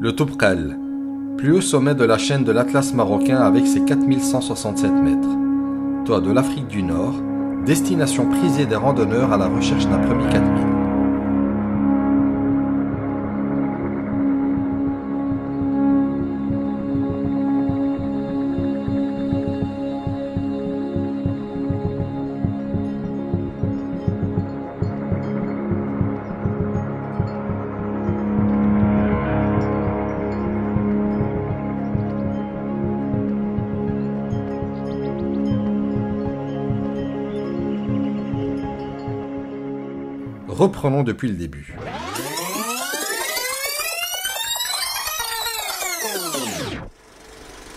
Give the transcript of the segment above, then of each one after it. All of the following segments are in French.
Le Toubkal, plus haut sommet de la chaîne de l'Atlas marocain avec ses 4167 mètres. Toit de l'Afrique du Nord, destination prisée des randonneurs à la recherche d'un premier 4000. Reprenons depuis le début.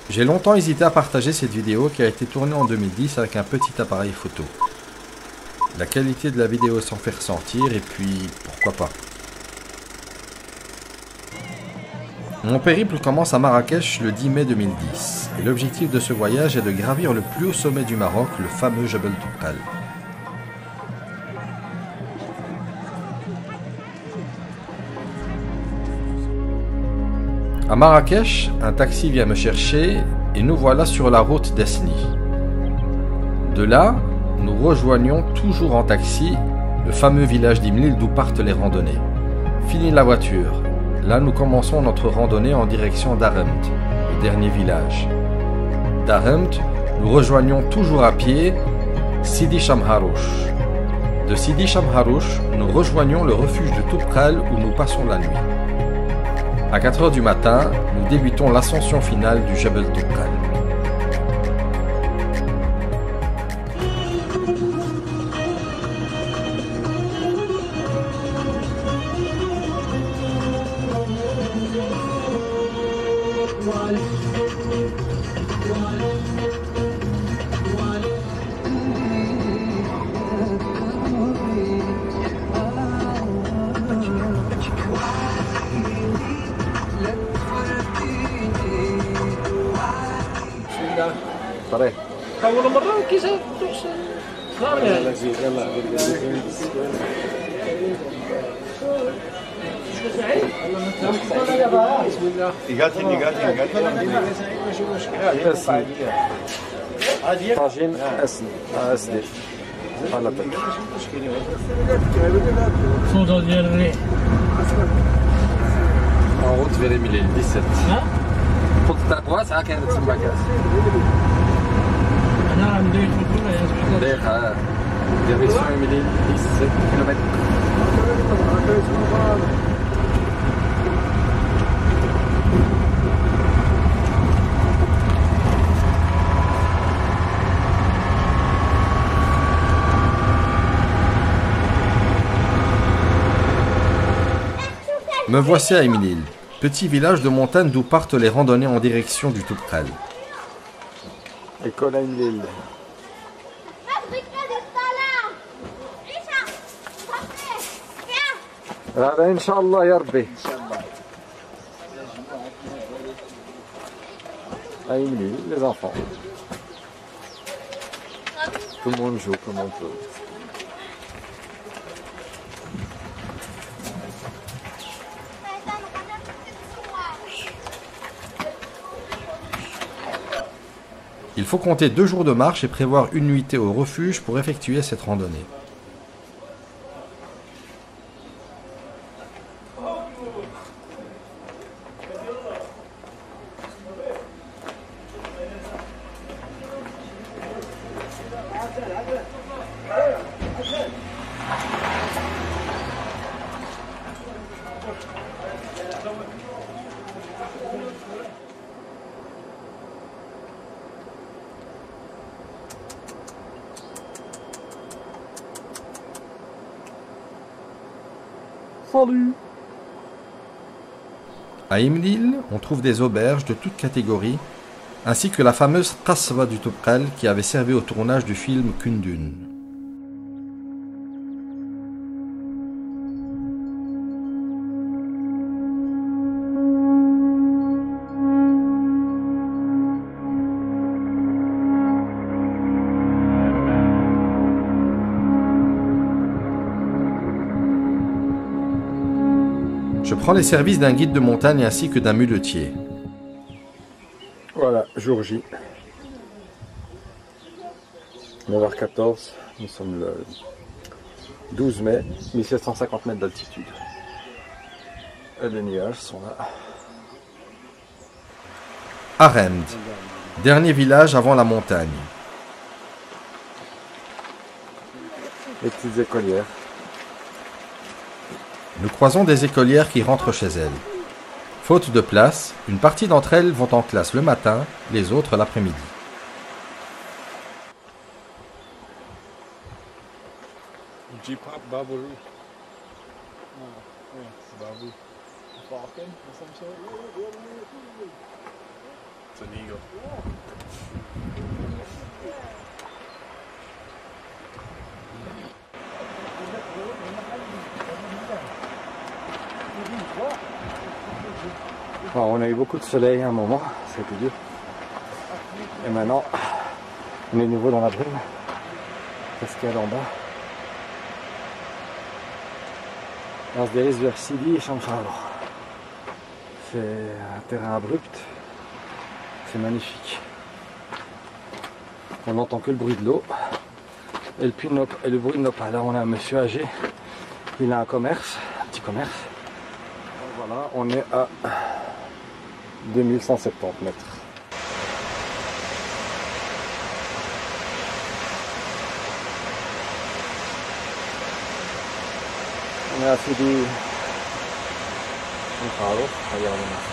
J'ai longtemps hésité à partager cette vidéo qui a été tournée en 2010 avec un petit appareil photo. La qualité de la vidéo s'en fait ressentir et puis pourquoi pas. Mon périple commence à Marrakech le 10 mai 2010 et l'objectif de ce voyage est de gravir le plus haut sommet du Maroc, le fameux Jebel Toubkal. À Marrakech, un taxi vient me chercher et nous voilà sur la route d'Esni. De là, nous rejoignons toujours en taxi le fameux village d'Imlil d'où partent les randonnées. Fini la voiture, là nous commençons notre randonnée en direction d'Aremt, le dernier village. D'Aremt, nous rejoignons toujours à pied Sidi Chamharouch. De Sidi Chamharouch, nous rejoignons le refuge de Toubkal où nous passons la nuit. À 4 h du matin, nous débutons l'ascension finale du Jebel Toubkal. طريق أول مرة كيف صار يعني طاجين اسدي صودا ديال الريح En route vers Émile, 17. خذ تاع droite عا كاين تما كاس. أنا عم ندير في دقيقة direction Émile 17 km. Me voici à Imlil, petit village de montagne d'où partent les randonnées en direction du Toubkal. École à Émile. هذا إن شاء الله يا ربي. À Émile, les enfants. Tout le monde joue comme on peut. Il faut compter 2 jours de marche et prévoir une nuitée au refuge pour effectuer cette randonnée. Salut. À Imlil, on trouve des auberges de toutes catégories, ainsi que la fameuse Qaswa du Toubkal qui avait servi au tournage du film Kundun. Je prends les services d'un guide de montagne ainsi que d'un muletier. Voilà, jour J. 9h14, nous sommes le 12 mai, 1750 mètres d'altitude. Et les nuages sont là. Arend, dernier village avant la montagne. Les petites écolières. Nous croisons des écolières qui rentrent chez elles. Faute de place, une partie d'entre elles vont en classe le matin, les autres l'après-midi. J-pop Babourou. C'est un eagle. Bon, on a eu beaucoup de soleil à un moment, ça a été dur. Et maintenant, on est de nouveau dans la brume. Qu'est-ce qu'il y a en bas? On se dirige vers Sidi et Shamsharo. C'est un terrain abrupt. C'est magnifique. On n'entend que le bruit de l'eau. Et le bruit de nos pas. Là, on a un monsieur âgé. Il a un commerce, un petit commerce. Donc voilà, on est à 2170 mètres. On est à Sidi Shamsharo. Regardez ça.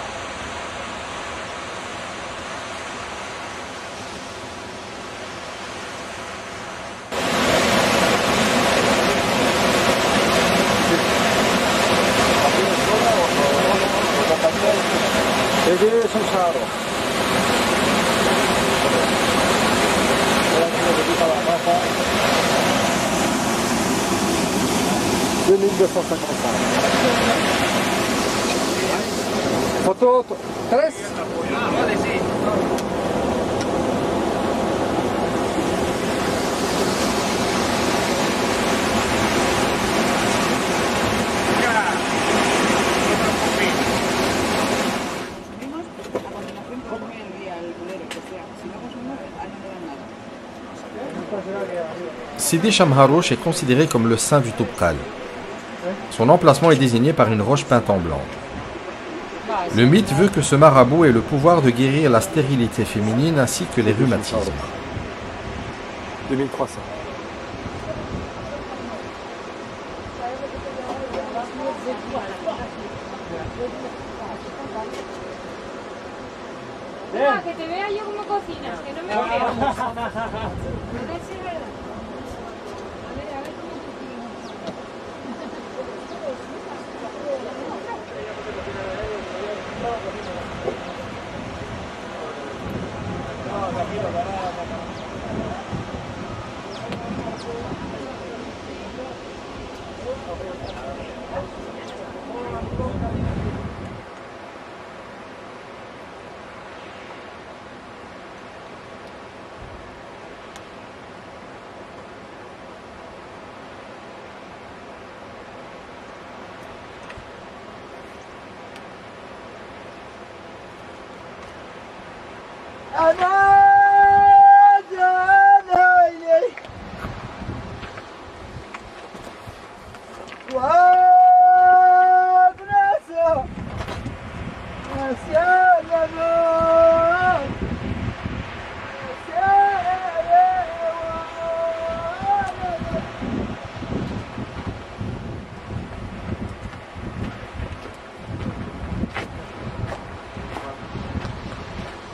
Sidi Shamsharo. « 2255. Photo 3. Sidi Shamharouch est considéré comme le saint du Toubkal. Son emplacement est désigné par une roche peinte en blanc. Le mythe veut que ce marabout ait le pouvoir de guérir la stérilité féminine ainsi que les rhumatismes. 2300. Que te vea yo como cocinas, que no me veo. A ver si es verdad. A ver cómo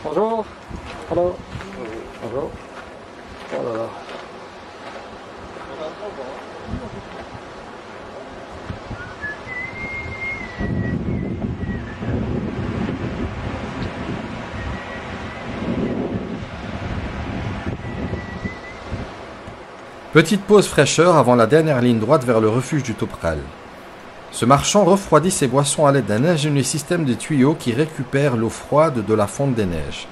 Bonjour. Hello. Bonjour. Oh là là. Petite pause fraîcheur avant la dernière ligne droite vers le refuge du Toubkal. Ce marchand refroidit ses boissons à l'aide d'un ingénieux système de tuyaux qui récupère l'eau froide de la fonte des neiges.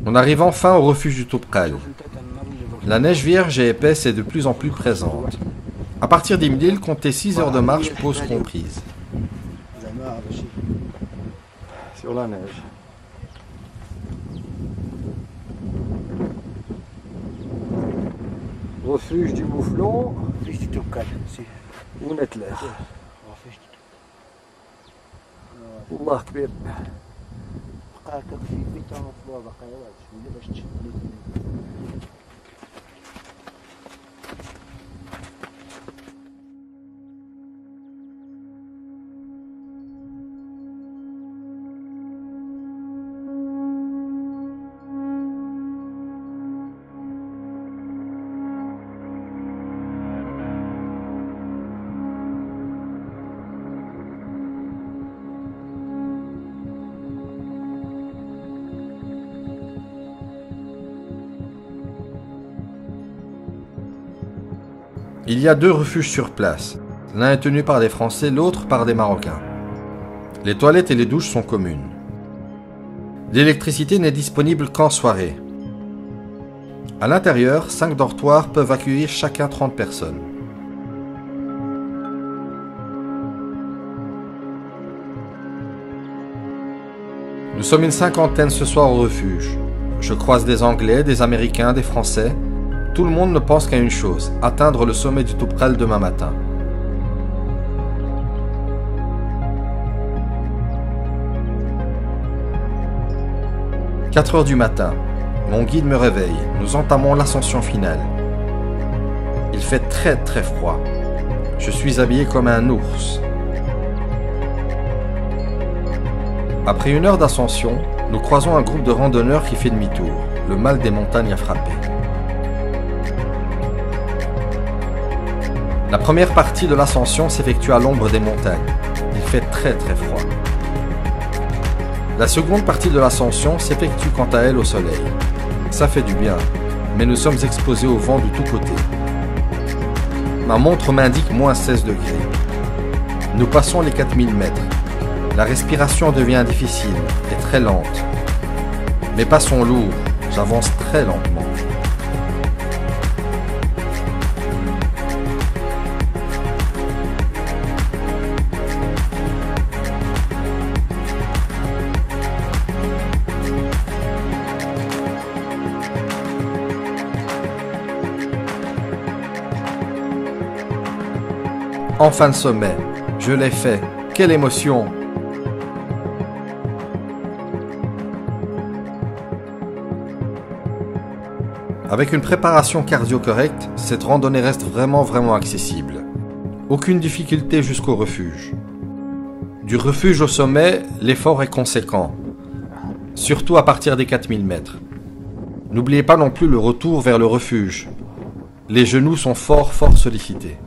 On arrive enfin au refuge du Toubkal. La neige vierge et épaisse est de plus en plus présente. À partir d'Imlil, comptez 6 heures de marche, pause comprise. Sur la neige. Refuge du Mouflon. ونتلر والله كبير بقى تكفي بيتا مطلوبة بقى شوية باش تشد Il y a 2 refuges sur place. L'un est tenu par des Français, l'autre par des Marocains. Les toilettes et les douches sont communes. L'électricité n'est disponible qu'en soirée. À l'intérieur, 5 dortoirs peuvent accueillir chacun 30 personnes. Nous sommes une cinquantaine ce soir au refuge. Je croise des Anglais, des Américains, des Français. Tout le monde ne pense qu'à une chose, atteindre le sommet du Toubkal demain matin. « 4 heures du matin. Mon guide me réveille. Nous entamons l'ascension finale. Il fait très froid. Je suis habillé comme un ours. Après 1 heure d'ascension, nous croisons un groupe de randonneurs qui fait demi-tour. Le mal des montagnes a frappé. La première partie de l'ascension s'effectue à l'ombre des montagnes. Il fait très froid. La seconde partie de l'ascension s'effectue quant à elle au soleil. Ça fait du bien, mais nous sommes exposés au vent de tous côtés. Ma montre m'indique moins 16 degrés. Nous passons les 4000 mètres. La respiration devient difficile et très lente. Mes pas sont lourds, j'avance très lentement. Enfin le sommet, je l'ai fait, quelle émotion! Avec une préparation cardio correcte, cette randonnée reste vraiment accessible. Aucune difficulté jusqu'au refuge. Du refuge au sommet, l'effort est conséquent, surtout à partir des 4000 mètres. N'oubliez pas non plus le retour vers le refuge. Les genoux sont fort sollicités.